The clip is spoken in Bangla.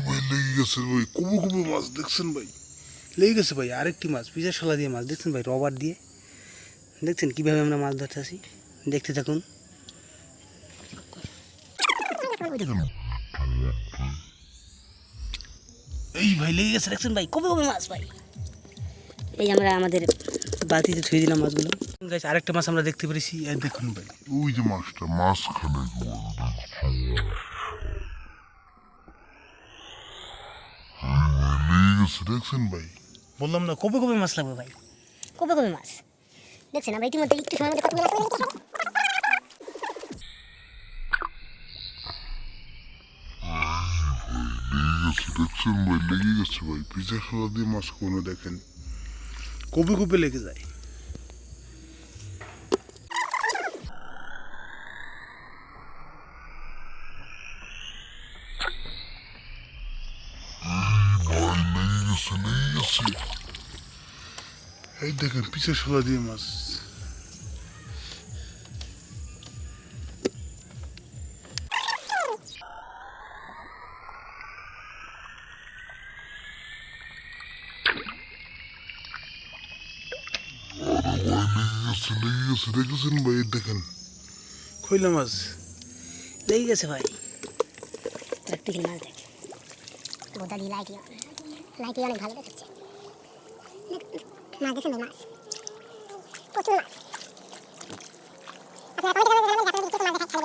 ভাই লেগে গেছে ভাই, কবে কবে মাছ দেখছেন ভাই, লেগে গেছে ভাই। আরেকটি মাছ পিজা শোলা দিয়ে মাছ দেখছেন ভাই, রবার দিয়ে দেখছেন কীভাবে আমরা মাছ ধরতে আসি, দেখতে থাকুন। এই ভাই লেগে গেছে দেখছেন ভাই, কবে কবে মাছ ভাই। এই আমরা আমাদের বালতিতে থুয়ে দিলাম মাছগুলো। গাইস আরেকটা মাছ আমরা দেখতে পেরেছি, আর দেখুন ভাই ওই যে মাছটা মাছখানে লেগে গেছে দেখছেন ভাই। বললাম না কবে কবে মাছ লাগবে ভাই, কবে কবে মাছ দেখছেন। আমরা ইতিমধ্যে একটু সময়ের মধ্যে কতগুলো মাছ পেয়ে গেছি। দেখছেন ভাই, লেগে গেছে ভাই। পিজা শোলা দিয়ে মাছ কোনো দেখেন কবে কবে লেগে যায়। এই দেখেন পিজা শোলা দিয়ে মাছ। লেগে গেছে দেখেছেন ভাই, দেখেন খইলা মাছ লেগে গেছে ভাই। একটু মাছ দেখ বোধা দিয়ে লাইটি অনেক ভালো দেখাচ্ছে। মাছ দেখছেন ভাই, মাছ প্রচুর মাছ। আচ্ছা